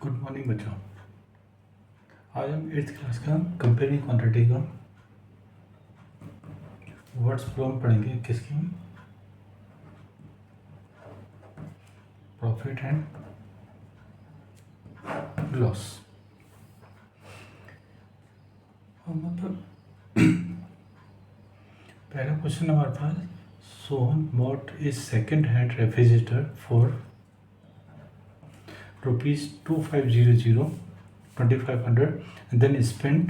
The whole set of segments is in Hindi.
गुड मॉर्निंग बच्चों। आज हम 8th क्लास का कंपेयरिंग क्वांटिटी का वर्ड्स प्रॉब्लम पढ़ेंगे। किसकी? Profit and loss. मतलब पहला क्वेश्चन हमारे पास, Sohan bought a second hand refrigerator for ₹2500 2500 and then spent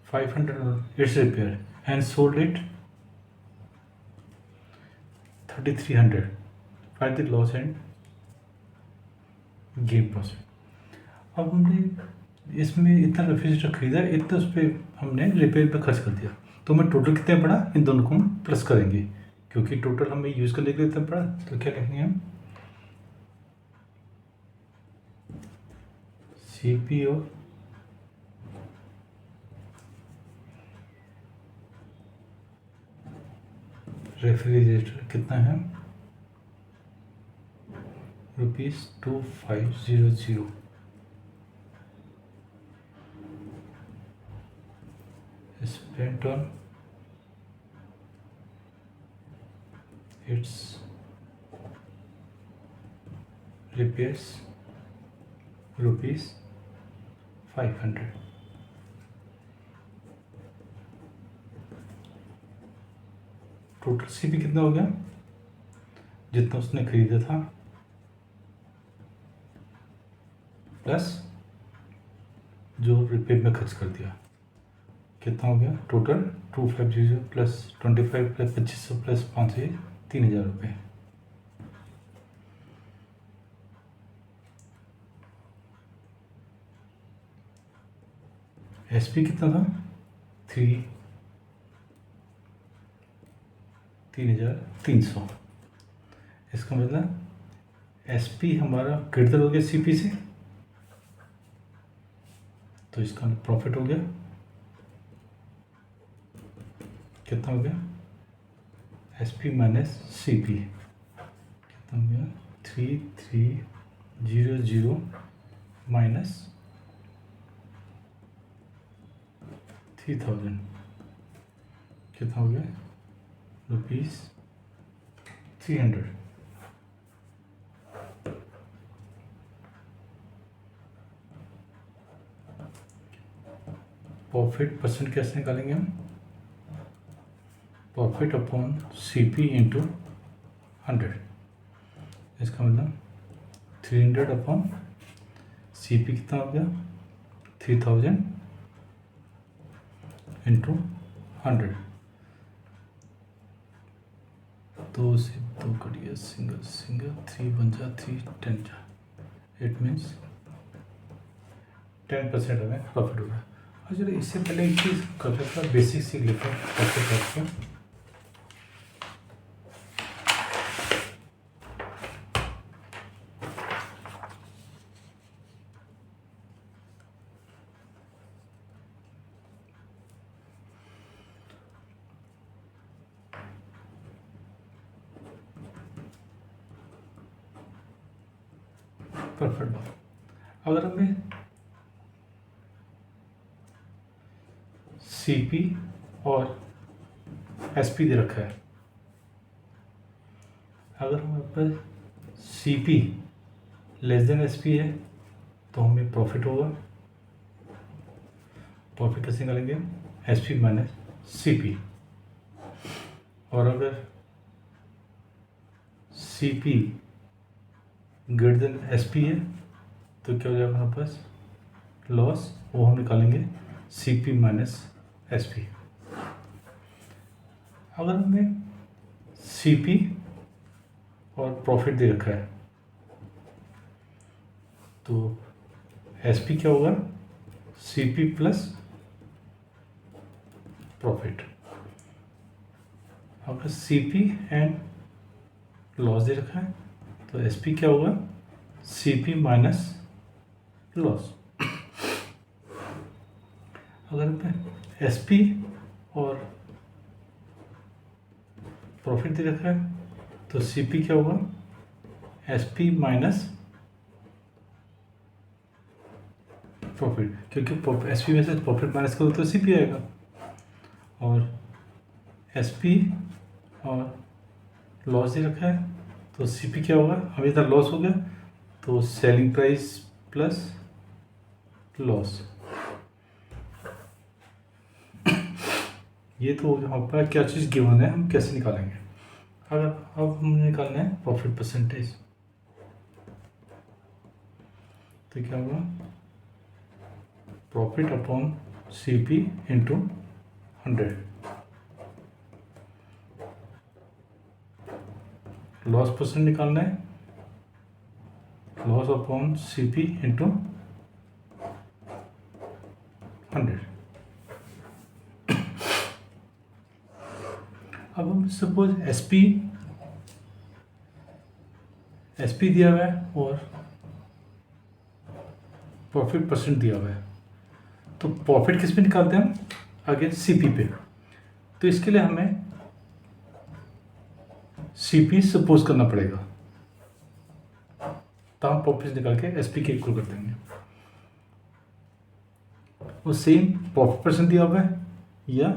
500 on its repair and sold it 3300. Find the loss and gain profit. अब हमने इसमें इतना रेफ्रिजरेटर खरीदा, इतना उस पर हमने रिपेयर पे खर्च कर दिया, तो हमें टोटल कितना पड़ा? इन दोनों को हम प्लस करेंगे क्योंकि टोटल हमें यूज़ करने के लिए इतना पड़ा। तो क्या लिखेंगे हम? CP और रेफ्रिजरेटर कितना है? ₹2500 spent on its repairs ₹500। Total CP कितना हो गया? जितना उसने खरीदा था प्लस जो रिपेयर में खर्च कर दिया, कितना हो गया? टोटल 250 प्लस 25 प्लस 2500 प्लस 500 3000 रुपये। SP कितना था? 3300। इसका मतलब SP हमारा ग्रेटर हो गया CP से, तो इसका प्रॉफिट हो गया कितना हो गया? SP माइनस CP कितना हो गया? 3300 माइनस 3000 कितना हो गया? ₹300। प्रॉफिट परसेंट कैसे निकालेंगे हम? Profit upon CP into 100। इसका मतलब 300 अपॉन CP कितना हो गया? 3000 इंटू 100। दो से दो कटिए सिंगल सिंगल, 3 बन जा 3 10 जा, इट मीन्स 10% हमें प्रॉफिट होगा। और चलिए इससे पहले एक चीज़ करते था, बेसिक सीख लेते हैं कैसे करते हैं। परफेक्ट। अगर हमें CP और SP दे रखा है, अगर हमारे पास CP लेस देन SP है तो हमें प्रॉफिट होगा। प्रॉफिट कैसे निकालेंगे? SP minus CP। और अगर CP ग्रेटर देन SP है तो क्या हो जाएगा हमारे पास? लॉस, वो हम निकालेंगे CP माइनस SP। अगर हमें CP और प्रॉफिट दे रखा है तो SP क्या होगा? CP plus profit. अगर CP एंड लॉस दे रखा है तो SP क्या होगा? CP minus loss. अगर SP और प्रॉफिट दे रखा है तो CP क्या होगा? SP माइनस प्रॉफिट, क्योंकि एस पी में से प्रॉफिट माइनस करो तो सी पी आएगा, और एस पी और लॉस दे रखा है तो सी पी क्या होगा, अब इधर लॉस हो गया तो सेलिंग प्राइस प्लस लॉस, ये तो हो गया हमारा क्या चीज़ गिवन है, हम कैसे निकालेंगे। अगर अब हमें निकालना है प्रॉफिट परसेंटेज, तो क्या होगा, profit upon C P into 100, loss percent निकालना है, loss upon C P into 100। अब हम सपोज एस पी दिया हुआ है और प्रॉफिट परसेंट दिया हुआ है, तो प्रॉफिट किस पे निकालते हैं हम, अगेन सी पी पे। तो इसके लिए हमें सी पी सपोज करना पड़ेगा, तो हम प्रॉफिट निकाल के एस पी के इक्वल कर देंगे। वो सेम प्रॉफिट परसेंट दिया हुआ है या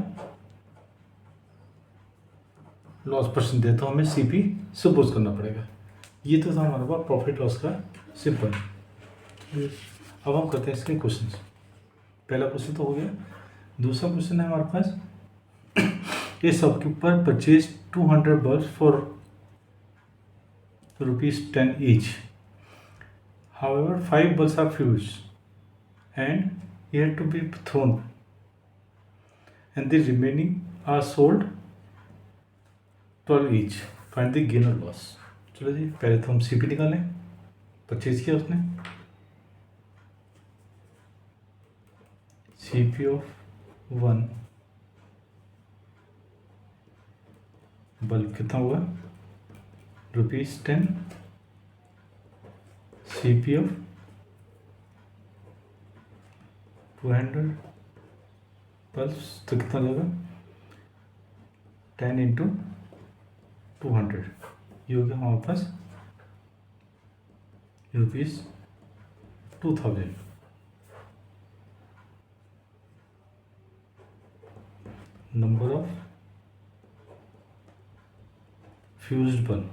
लॉस परसेंट दिया, तो हमें सी पी सपोज करना पड़ेगा। ये तो था हमारे पास प्रॉफिट लॉस का सिंपल। अब हम करते हैं इसके क्वेश्चन। पहला क्वेश्चन तो हो गया, दूसरा क्वेश्चन है हमारे पास, ये shopkeeper purchase 200 bulb for ₹10 each. However, 5 bulbs are fused and yet to be thrown, and the remaining are sold 12 each. Find the gain or loss. चलो जी, पहले तो हम सीपी निकालें, परचेज किया उसने, सीपी ऑफ 1 बल्ब कितना हुआ, ₹10, सीपी ऑफ 200 बल्ब्स, तो कितना लगेगा, 10 इंटू 200, ये हो गया हमारे पास ₹2000। नंबर ऑफ फ्यूज्ड बल्ब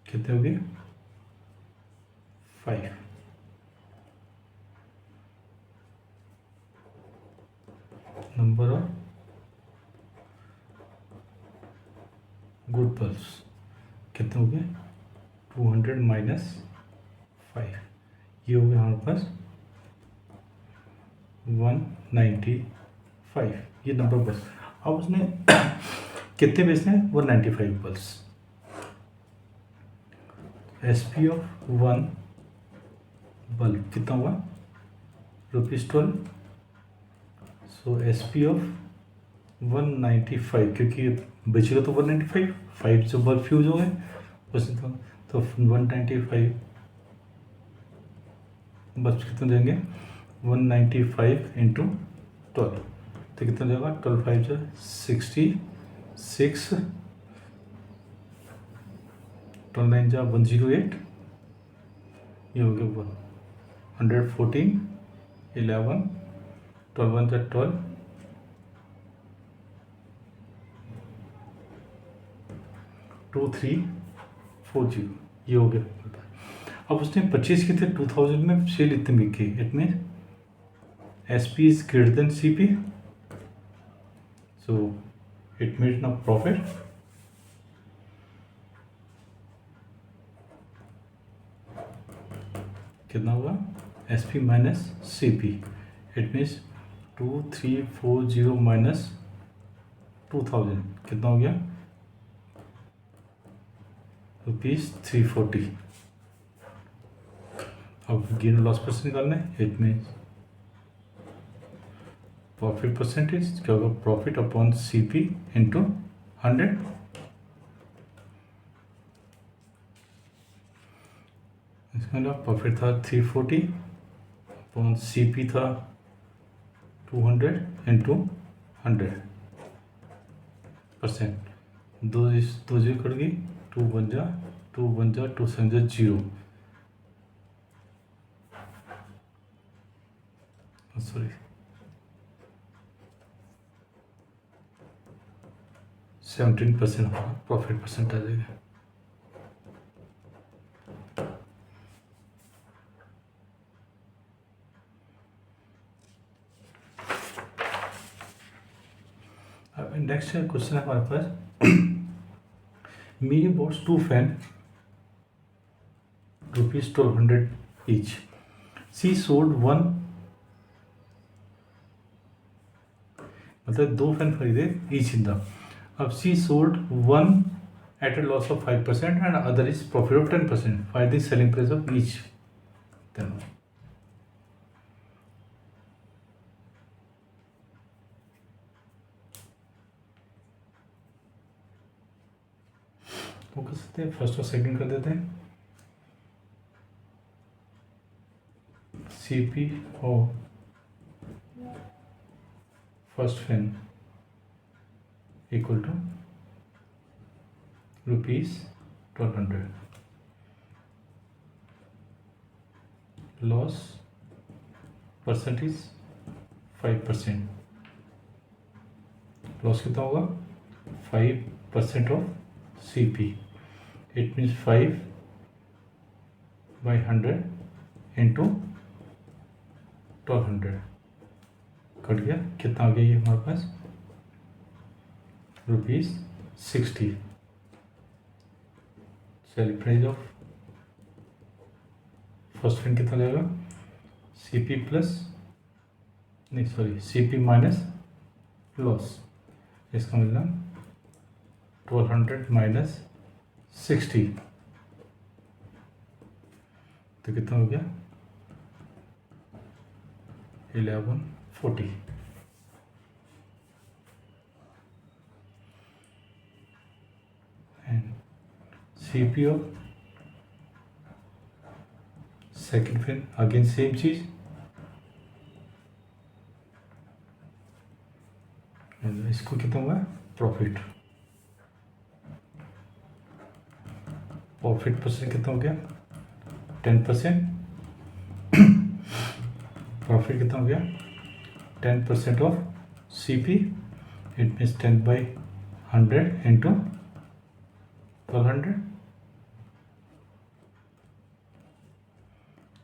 कितने हो गए, 5। नंबर ऑफ गुड बल्ब्स कितने हो गए, 200 माइनस 5, ये हो गया हमारे पास 195, ये नंबर बल्ब। अब उसने कितने बेचने हैं, 195 bulbs. S P of 1 bulb कितना हुआ, ₹12। सो एस पी ऑफ 195, क्योंकि बचेगा तो 195, 5 जो बल्ब फ्यूज हो गए उसमें, तो 195 बल्ब कितने देंगे, 195 इंटू 12, तो कितना जाएगा, 12 5 जो 66, 12 9 जा 108, ये हो गया 114, 11, 12 1 जा 12, 2340, ये हो गया। अब उसने 25 किए थे 2000 में, सेल इतने में की, it mean S P is greater than C P, so it made ना प्रॉफिट। कितना होगा, S P minus C P, it means 2340 minus 2000 कितना हो गया, ₹340। अब गेन लॉस परसेंट निकालना है, इट मीन्स प्रॉफिट परसेंटेज क्या होगा, profit upon C P into 100। इसका मतलब प्रॉफिट था 340 अपॉन सी पी था 200 इंटू 100%। दो जीरो कट गई, 2 1 जा 2 1 जा 2 7 जा 0, सॉरी 17% हमारा प्रॉफिट परसेंट आ जाएगा। अब नेक्स्ट क्वेश्चन है हमारे पास Meeri buys 2 fan ₹1200 each. She sold 1, मतलब 2 फैन खरीदे ईच इन द। अब she sold 1 at a loss of 5% and other is profit of 10%। Find the selling price of each. वो कर सकते हैं, फर्स्ट और सेकंड कर देते हैं। सीपी और first fan equal to ₹1200। Loss percentage 5%। Loss कितना होगा? 5% of CP। It means 5/100 into 1200 cut गया। कितना आ गया ये हमारे पास? ₹60। Selling price of first fan कितना जाएगा? CP minus loss. इसका मतलब 1200 माइनस 60 तो कितना हो गया? 1140। And CP of second fan again same चीज, इसको कितना हुआ? प्रॉफिट परसेंट कितना हो गया? 10%। प्रॉफिट कितना हो गया? 10% of CP। It means 10/100 into 1200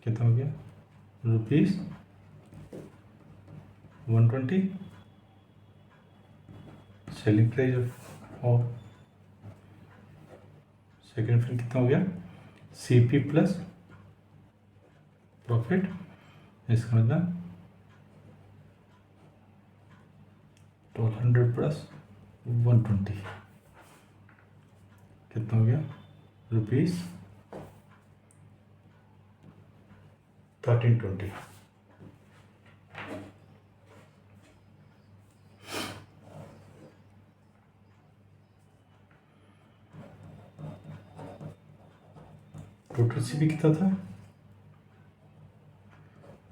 कितना हो गया? ₹120। Selling price of second fan कितना हो गया? CP plus profit. इसका मतलब 1200 प्लस 120 कितना हो गया? ₹1320। टोटल CP कितना था?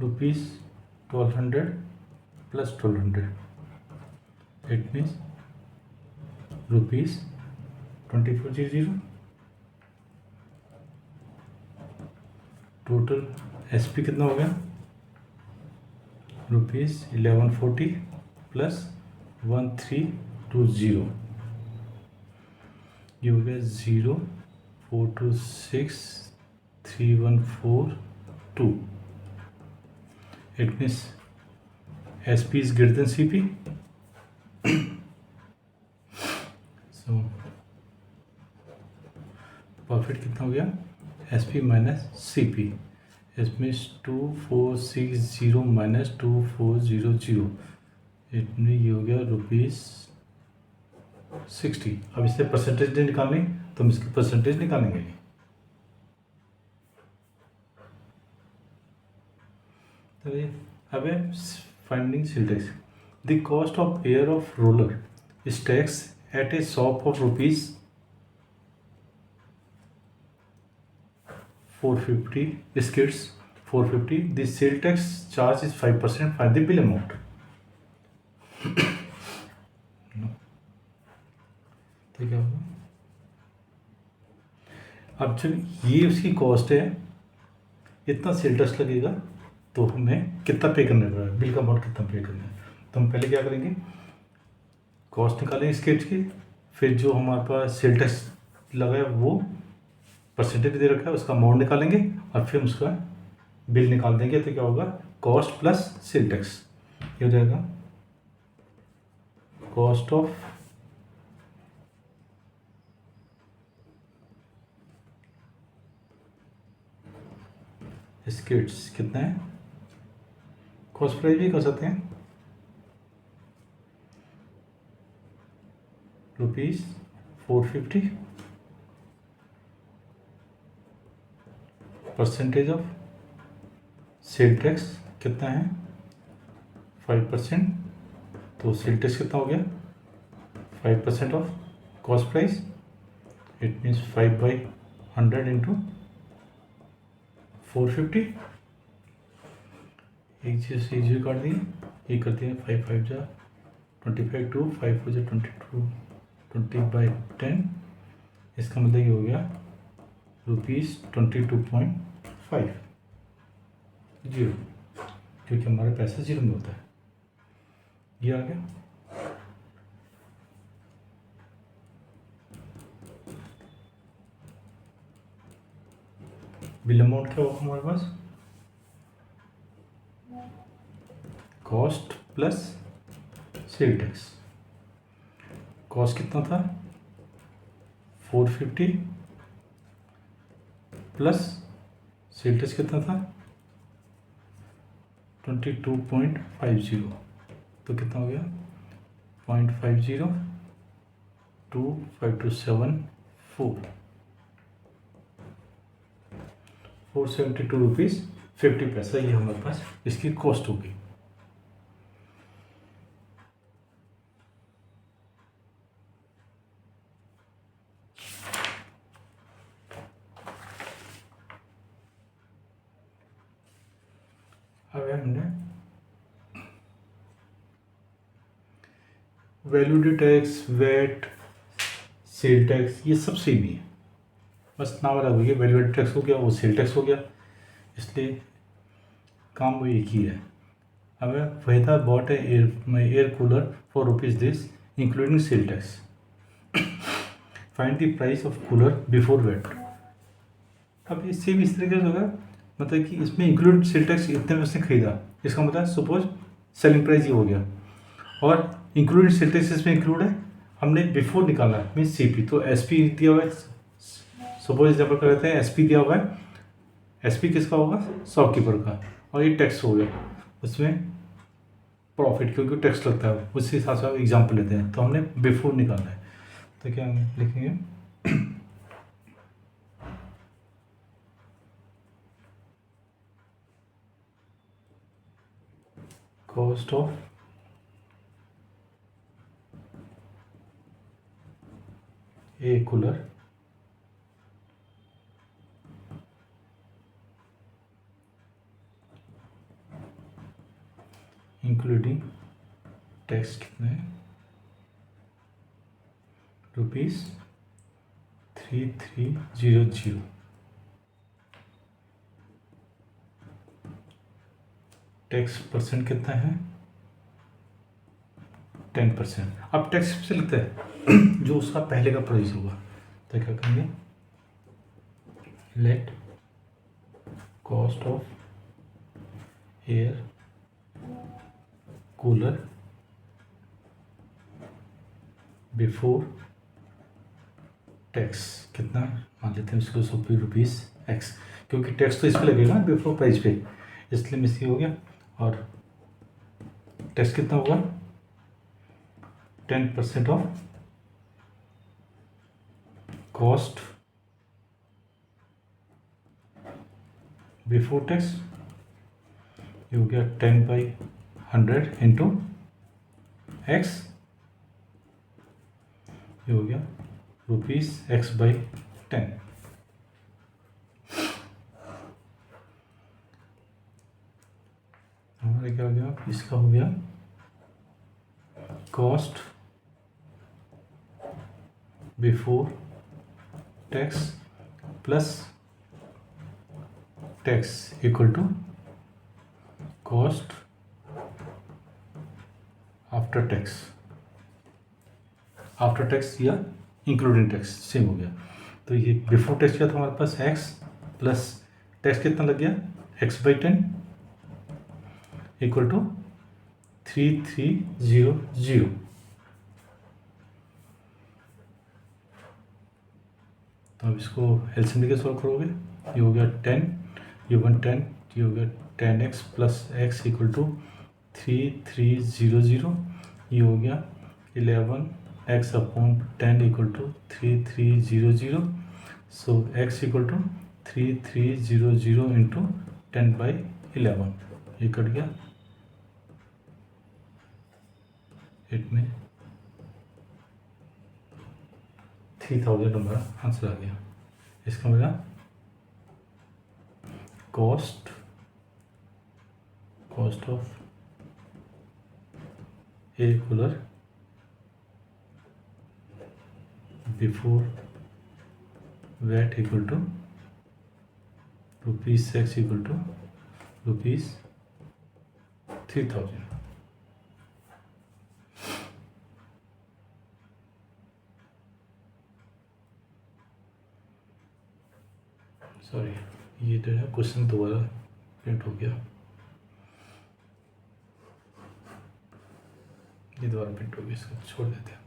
₹1200 plus 1200। It means ₹2400। Total SP कितना हो गया? ₹1140 प्लस 1320। ये हो गया 0426314 It means SP is greater than CP. So profit कितना हो गया? SP minus CP। It means 2460 minus 2400। It mean ये हो गया ₹60। अब इससे परसेंटेज नहीं निकालनी तो हम इसकी परसेंटेज निकालेंगे। अब finding sale tax. The cost of pair of roller is tax at A shop of ₹450 skits 450। The sale tax charge is 5% for the bill amount. ठीक है। अब जब ये उसकी कॉस्ट है, इतना सेल टैक्स लगेगा तो हमें कितना पे करना पड़ेगा, बिल का अमाउंट कितना पे करना है। तो हम पहले क्या करेंगे, कॉस्ट निकालेंगे स्केच की, फिर जो हमारे पास सेल टैक्स लगा है वो परसेंटेज दे रखा है उसका अमाउंट निकालेंगे और फिर उसका बिल निकाल देंगे। तो क्या होगा, कॉस्ट प्लस सेल टैक्स, ये हो जाएगा कॉस्ट ऑफ स्किट्स कितना है, कॉस्ट प्राइस भी कर सकते हैं, ₹450, परसेंटेज ऑफ सेल टैक्स कितना है 5%, तो सेल टैक्स कितना हो गया 5% of cost price, it means 5/100 into 450। एक चीज़ इजी काट दिए, ये कर दिए 5 5 जा 25, 2 5 4 जा 22, 20/10, इसका मतलब ये हो गया ₹22.5 जीरो, क्योंकि हमारा पैसा जीरो में होता है। ये आ गया। बिल अमाउंट क्या होगा हमारे पास, cost plus sale tax. Cost कितना था 450 प्लस सेल टैक्स कितना था 22.50, तो कितना हो गया 0.50 25274 ₹472.50, ये हमारे पास इसकी कॉस्ट होगी। अब हमने वैल्यूडी टैक्स, वैट, सेल टैक्स, ये सब सेम ही है, बस नाम अलग हो गया, वैल्यूडी टैक्स हो गया वो सेल टैक्स हो गया, इसलिए काम वो एक ही है। अब Veda bought a air cooler for rupees this including sale tax. Find the price of cooler before VAT. अब ये सेम इस तरीके से होगा, मतलब कि इसमें इंक्लूड सेल टैक्स इतने में उसने खरीदा, इसका मतलब सपोज सेलिंग प्राइस ये हो गया और इंक्लूडेड सेल टैक्स इसमें इंक्लूड है, हमने बिफोर निकाला है मीन CP, तो SP दिया हुआ है, सपोज एग्जाम्पल कर लेते हैं SP दिया हुआ है, SP किसका होगा शॉपकीपर का, और ये टैक्स हो गया उसमें प्रॉफिट, क्योंकि टैक्स लगता है उस हिसाब से एग्जाम्पल लेते हैं, तो हमने बिफोर निकालना है, तो क्या हम लिखेंगे cost of A cooler including tax कितना है ₹3300, टैक्स परसेंट कितना है 10%। अब टैक्स से लिखते हैं जो उसका पहले का प्राइस होगा, तो क्या करेंगे let cost of air cooler before tax कितना मान लेते हैं उसको ₹100 क्योंकि टैक्स तो इस पर लगेगा बिफोर प्राइस पे, इसलिए मिस हो गया, और टैक्स कितना होगा 10% ऑफ कॉस्ट बिफोर टैक्स, ये हो गया 10/100 इंटू X, ये हो गया ₹X/10। हमारा क्या हो गया, इसका हो गया cost before tax plus tax equal to cost after tax या इंक्लूडिंग टैक्स सेम हो गया। तो ये बिफोर टैक्स क्या था हमारे पास एक्स प्लस टैक्स कितना लग गया x/10 इक्वल टू 3300। तो अब इसको एलसीएम लेके सॉल्व करोगे, ये हो गया 10, ये 110, ये हो गया 10x plus x equal to 3300, ये हो गया 11x/10 equal to 3300। So x equal to 3300 into 10/11, ये कट गया, इसमें 3000 हमारा आंसर आ गया। इसका मतलब cost of air cooler before VAT equal to ₹6 equal to ₹3000। Sorry, ये जो है क्वेश्चन दोबारा प्रिंट हो गया, ये दोबारा प्रिंट हो गया, इसको छोड़ देते हैं।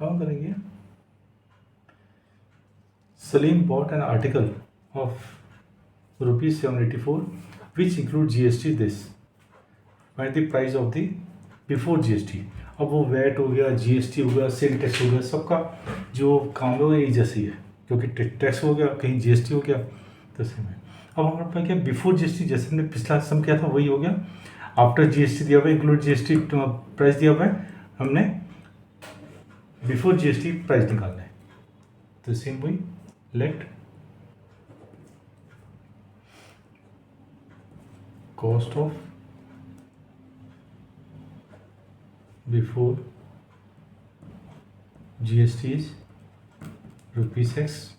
अब हम करेंगे Salim bot an article of ₹784 which include GST this, find the price of the before GST। अब वो वैट हो गया, GST हो गया, सेल टैक्स हो गया, सबका जो काम है वो एक जैसी है, क्योंकि टैक्स हो गया, कहीं GST हो गया, तो सेम है। अब हमारे पास क्या बिफोर GST, जैसे हमने पिछला सम किया था वही हो गया, आफ्टर GST दिया हुआ है, इंक्लूड GST प्राइस दिया हुआ है, हमने बिफोर GST प्राइस निकालना है। तो सेम वही, let cost of before GST is ₹6,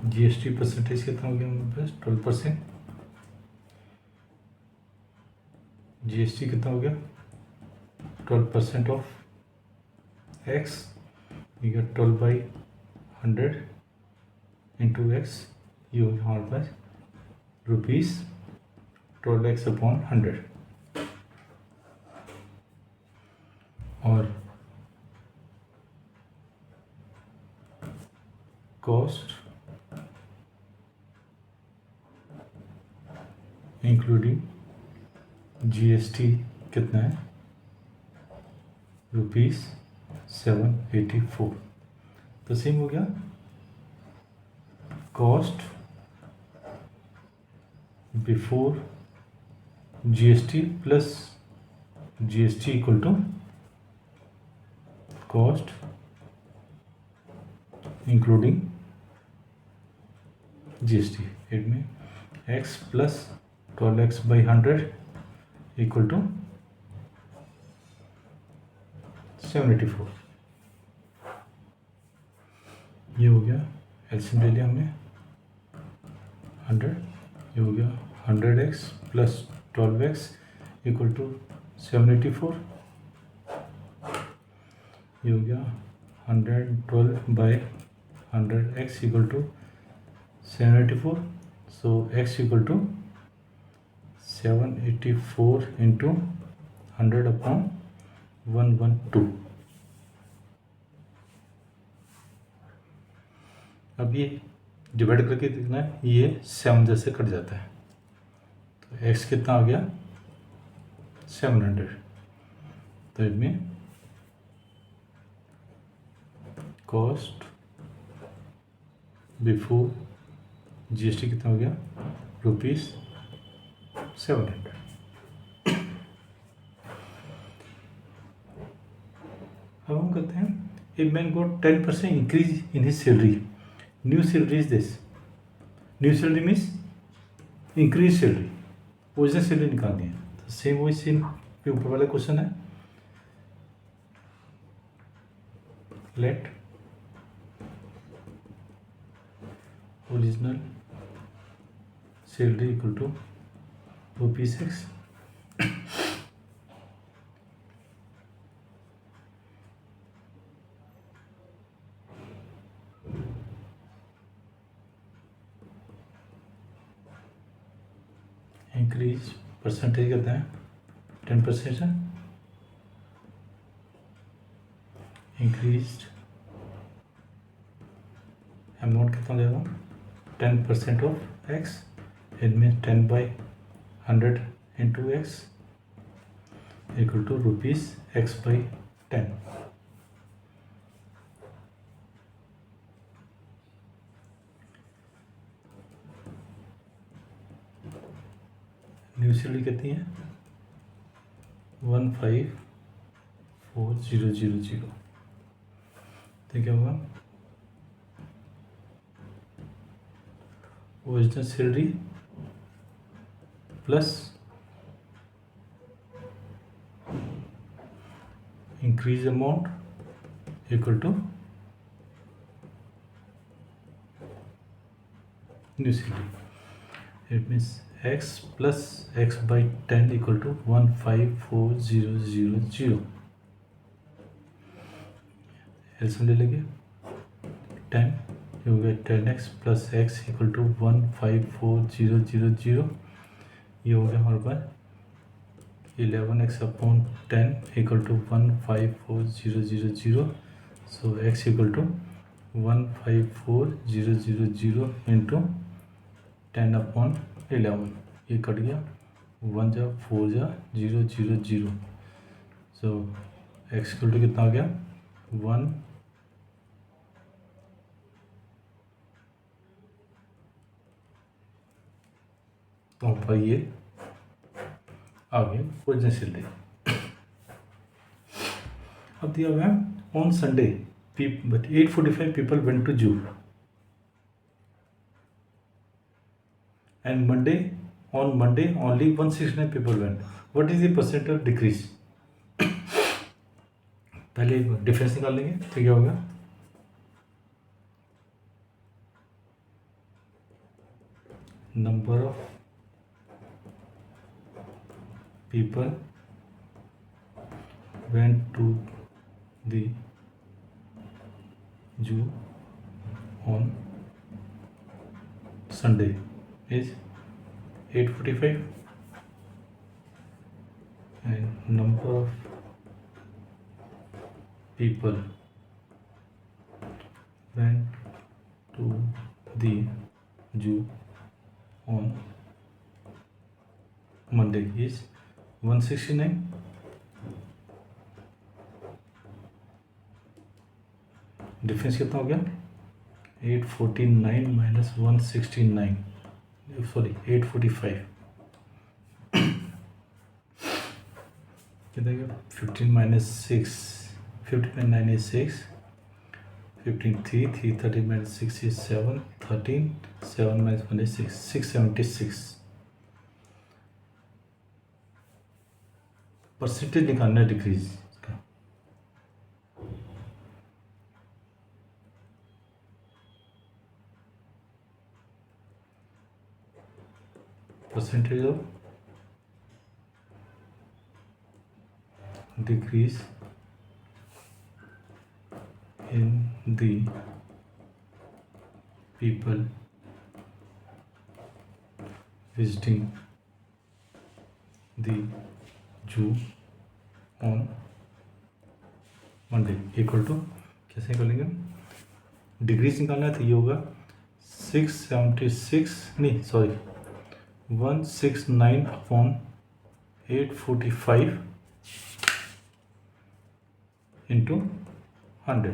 GST percentage कितना हो गया हमारे पास 12%, GST कितना हो गया 12% ऑफ x, ये 12/100 इंटू x, ये हो गया हमारे पास ₹12x/100। और कॉस्ट इंक्लूडिंग GST कितना है ₹784। तो सेम हो गया cost before GST plus GST equal to cost including GST, इनमें x plus 12x/100 equal to 784। ये हो गया, एलसीएम ले लिया हमने 100, ये हो गया 100x plus 12x equal to 784, ये हो गया 112/100x equal to 784। So x equal to 784 into 100/112। अब ये डिवाइड करके देखना है, ये 7 जैसे कट जाता है, तो x कितना आ गया 700। तो इसमें कॉस्ट बिफोर GST कितना हो गया ₹700। अब हम कहते हैं a man got 10% increase in his salary, new salary is this, new salary means increase salary, original salary निकालनी है। तो सेम वही सेम ऊपर वाला क्वेश्चन है, let original salary equal to ₹6 increase percentage करते हैं 10% है इंक्रीज अमाउंट कितना देगा 10% of x it means 10/100 into x equal to ₹x/10 new salary कितनी है 154000 तो क्या होगा original salary plus increase amount equal to new salary it means x plus x/10 equal to 154000 LCM ले लेंगे 10 ये हो गया 10x plus x equal to 154000 ये हो गया हमारे पास 11x/10 equal to 154,000 so x equal to 154,000 into 10/11 ये कट गया 1 जा 4 जा 000 सो x इक्वल टू कितना आ गया 1 तो पर ये आगे ओरिजिनल सैलरी अब दिया हुआ है on Sunday 8:45 people went to zoo and on Monday only 169 people went. What is the percent of decrease? पहले डिफरेंस निकाल लेंगे तो क्या होगा number of people went to the zoo on Sunday is 8:45 and number of people went to the zoo on Monday is 169 difference कितना हो गया 849 माइनस 169 सॉरी 845 कितना गया 15 minus 6 15 9 is 6 15 3 3 30 minus 6 is 7 13 7 minus 1 is 6 676 percentage निकालना है डिक्रीज का percentage of decrease in the people visiting the zoo on Monday equal to कैसे निकालेंगे डिग्रीज निकालना है तो ये होगा 676 नहीं सॉरी 169/845 इंटू 100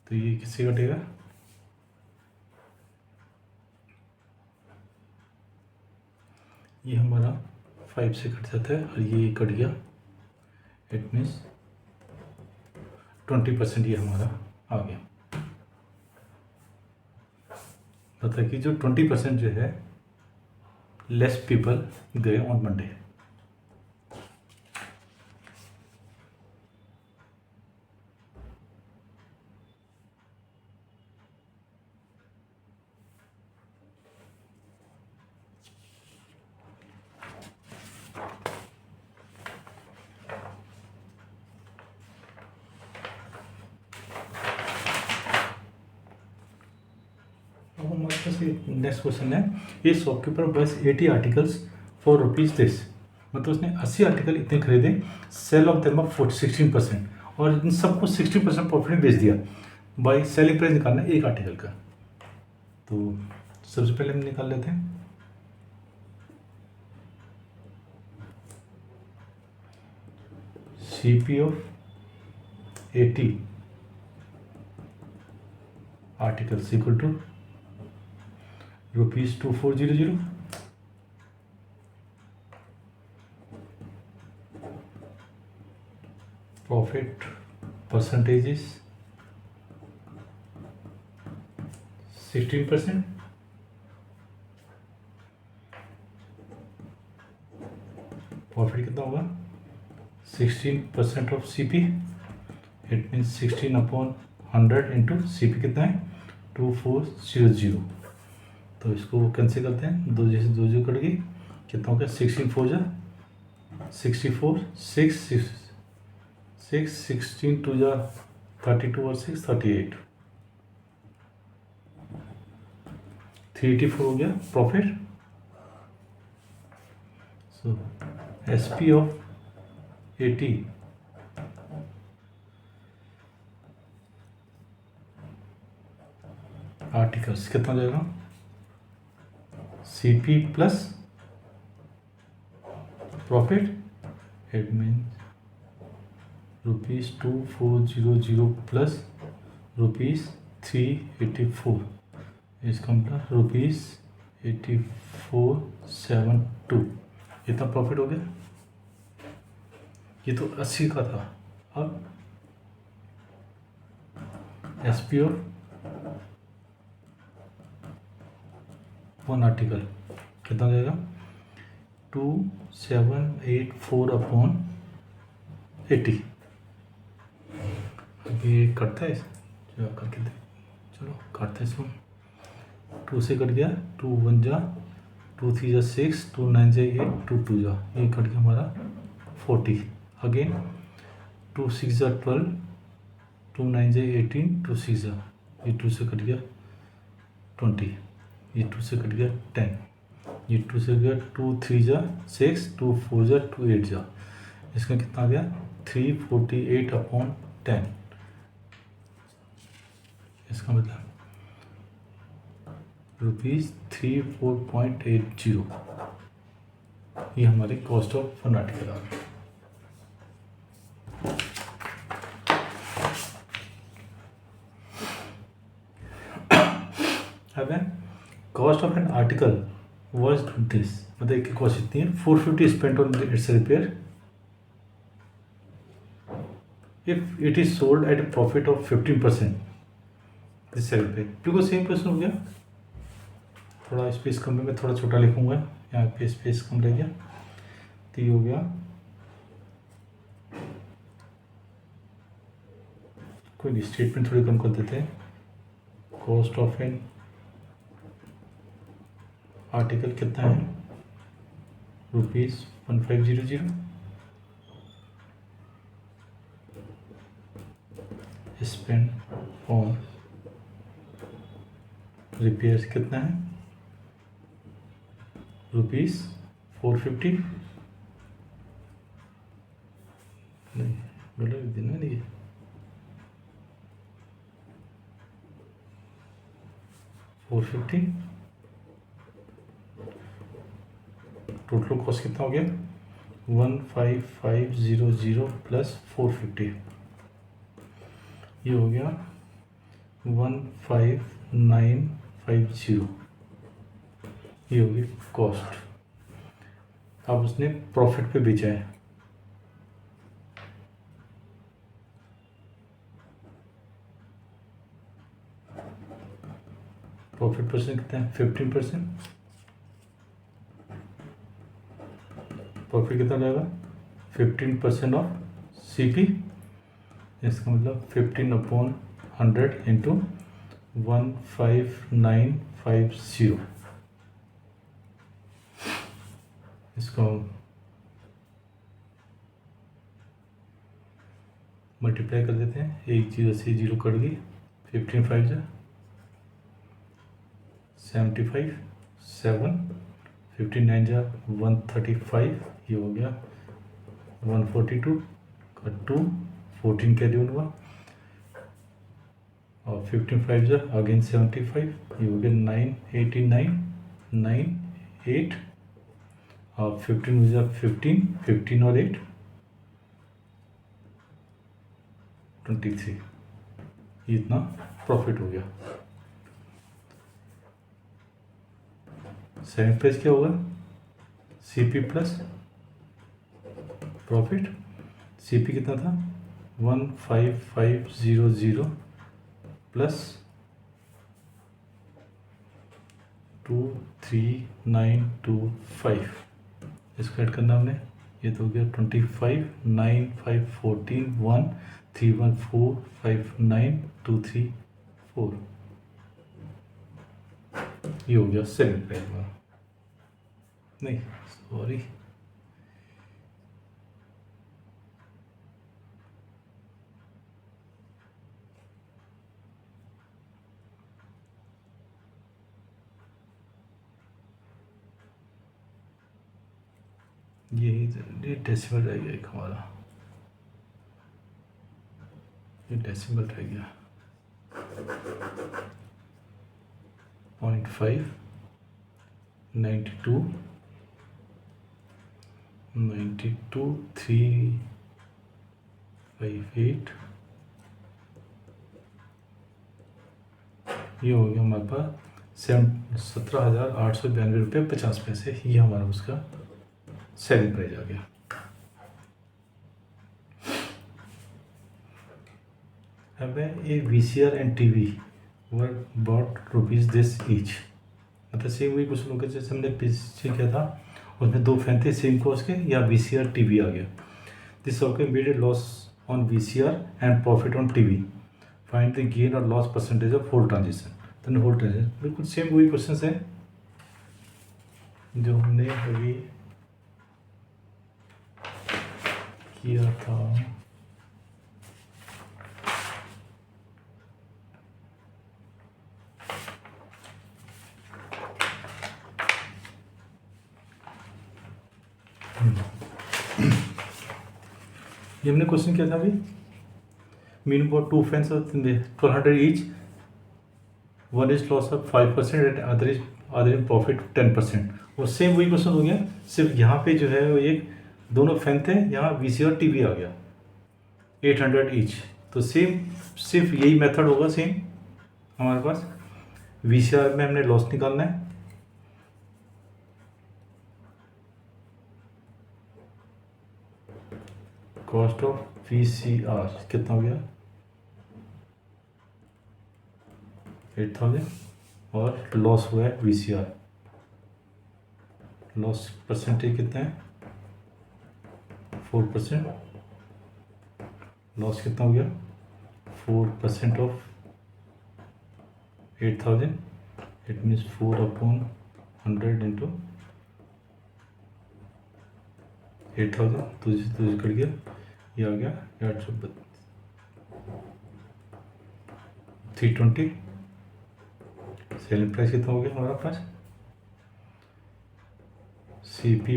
तो ये किससे कटेगा ये हमारा 5 से कट जाता है और ये कट गया इट मीन्स 20% ये हमारा आ गया बता कि जो 20% जो है लेस पीपल गए ऑन मंडे बस नेक्स्ट क्वेश्चन है, ये शॉपकीपर बस 80 आर्टिकल्स फॉर रुपीज़ दिस, मतलब उसने 80 आर्टिकल इतने खरीदे, सेल ऑफ देम 16%, और इन सबको 16% प्रॉफिट में बेच दिया। बाई सेलिंग प्राइस निकालना है एक आर्टिकल का। तो सबसे पहले हम निकाल लेते हैं CP of 80 articles equal to ₹2400, profit percentage is 16%, profit कितना होगा 16% of CP, it means 16/100 into CP कितना है 2400। तो इसको कैंसिल करते हैं, दो जैसे दो जो कट गई, कितना हो गया 16 4 जा 64, 6 16 2 जा 32 और 6 38, 384 हो गया profit. So SP of 80 articles कितना हो जाएगा CP plus profit, it means ₹2400 plus ₹384, इसका मतलब ₹8472, इतना प्रॉफिट हो गया। ये तो 80 का था। अब SP ऑफ 1 आर्टिकल कितना हो जाएगा 2784/80। अभी कटता है चलो करके दे, चलो काटते हैं इसको। 2 से कट गया, 2 1 जा 2 3 जा 6, 2 9 जा 8, 2 2 जा, ये कट गया हमारा 40। अगेन 2 6 जा 12, 2 9 जा 18, 2 6 जा, ये 2 से कट गया 20, ये 2 से कट गया 10, ये 2 से गया 2 3 जा 6, 2 4 जा 2 8 जा, इसका कितना आ गया 348/10, इसका मतलब ₹34.80, ये हमारे कॉस्ट ऑफ 1 आर्टिकल आ गया। अब है cost of an article was this, मतलब एक कॉस्ट इतनी है 450 spent on its repair if it is sold at a profit of 15%, this sale पे। बिल्कुल सेम क्वेश्चन हो गया, थोड़ा स्पेस कम है, मैं थोड़ा छोटा लिखूंगा, यहाँ पे स्पेस कम रह गया, तो ये हो गया कोई स्टेटमेंट थोड़ी कम कर देते हैं। कॉस्ट ऑफ एन आर्टिकल कितना है ₹1500, स्पेंड ऑन रिपेयर कितना है ₹450, नहीं बोलो दिन में नहीं, $450, टोटल कॉस्ट कितना हो गया 15500 प्लस 450, ये हो गया 15950, ये होगी कॉस्ट। अब उसने प्रॉफिट पे बेचा है, प्रॉफिट परसेंट कितना है 15%, प्रॉफिट कितना जाएगा 15% ऑफ CP, इसका मतलब 15/100 इंटू 15950, इसको मल्टीप्लाई कर देते हैं, 1 0 से 0 कट गई, 15 5 जा 75 7 59 जा 135, ये हो गया 142 का 2 14 कैरी ऑन हुआ, और 15 जा अगेन 75, ये हो गया 9 89 9 8, और 15 जा 15 15 और 8 23, ये इतना प्रॉफिट हो गया। सेकंड पेज क्या होगा, सीपी प्लस प्रॉफिट। सीपी कितना था 15500 प्लस 23925, इसको ऐड करना हमने, ये तो हो गया 25 9 5 14 1 3 1 4 5 9 2 3 4, ये हो गया सेकंड पेज में। नहीं सॉरी, ये डेसिमल रह गया एक हमारा, ये डेसिमल रह गया 0.5 92 358, ये हो गया हमारे पास 17,892 रुपये 50 पैसे, ये हमारा उसका सेलिंग प्राइस आ गया। अब a VCR and TV were bought rupees this each, मतलब सेम वही कुछ लोग जैसे हमने पीछे किया था, उसमें 2 फैन थे सेम कॉस्ट के, या VCR टीवी आ गया। This okay made a loss on VCR and profit on TV, find the gain और loss percentage of whole transaction. तो होल ट्रांजेक्शन बिल्कुल सेम वही क्वेश्चन है जो हमने अभी किया था। ये हमने क्वेश्चन किया था अभी, mean for 2 fans 1200 each, one is loss of 5% and other is profit 10%, और सेम वही क्वेश्चन हो गया, सिर्फ यहाँ पे जो है वो एक दोनों फैन थे, यहाँ VCR टीवी आ गया 800 ईच, तो सेम सिर्फ यही मेथड होगा सेम हमारे पास। VCR में हमने लॉस निकालना है, कॉस्ट ऑफ VCR कितना हो गया 8000, और लॉस हुआ है VCR, लॉस परसेंटेज कितना है 4%, लॉस कितना हो गया 4% ऑफ 8000, इट मीन्स 4/100 इंटू 8000, तो कट गया, ये आ गया 320। सेलिंग प्राइस कितना हो गया हमारा पास, CP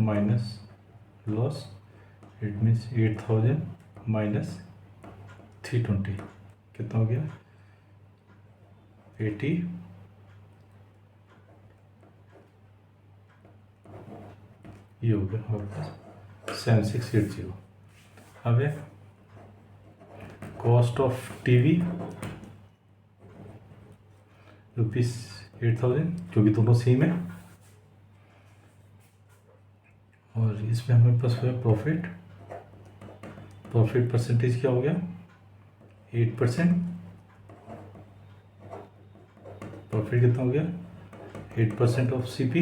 minus loss, it means 8000 minus 320 कितना हो गया 80, ये हो गया हमारे पास 7680। अब है कॉस्ट ऑफ टीवी रुपीज़ 8000, क्योंकि दोनों सेम है, और इसमें हमारे पास हुआ प्रॉफिट, प्रॉफिट परसेंटेज क्या हो गया 8%, प्रॉफिट कितना हो गया 8% of CP,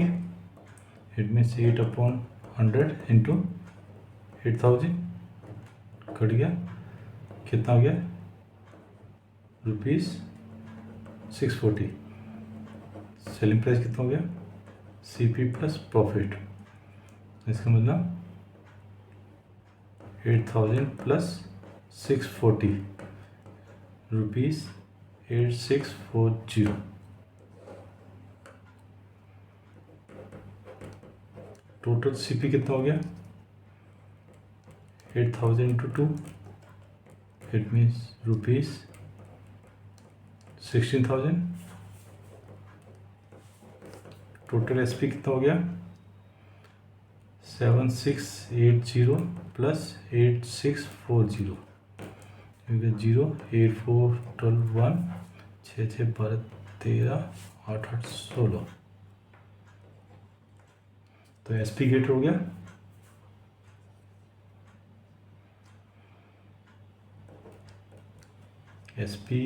it means 8/100 into 8000, cut गया कितना हो गया ₹640। सेलिंग प्राइस कितना हो गया CP प्लस प्रॉफिट, इसका मतलब 8000 प्लस 640 ₹8640, टोटल सीपी कितना हो गया 8000 into 2 it means rupees 16,000। Total SP कितना हो गया 7680 प्लस 8640 0 8 4 12 1 6 6 12 13 8 8 16 तो एसपी गेट हो गया। SP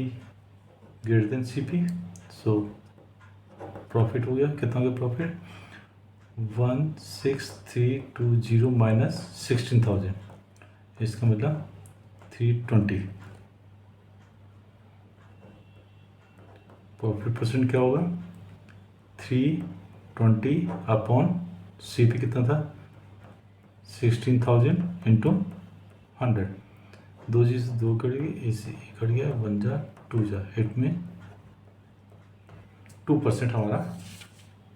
greater than CP so profit हो गया कितना हो गया प्रॉफिट 16320 माइनस 16,000 इसका मतलब 320। प्रॉफिट परसेंट क्या होगा 320 अपॉन सीपी कितना था 16,000 इंटू 100 दो चीज़ दो कट गई इसी कट गया 1 जा 2 जा इट में 2% हमारा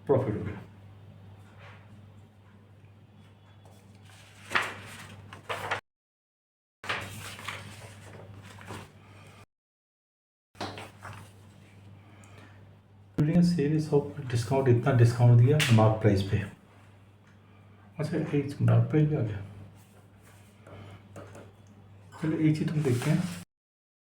प्रॉफिट हो गया। सेल्स ऑफ डिस्काउंट इतना डिस्काउंट दिया मार्क प्राइस पे। अच्छा एक मार्क प्राइस भी आ गया। चलो एक चीज़ हम देखते हैं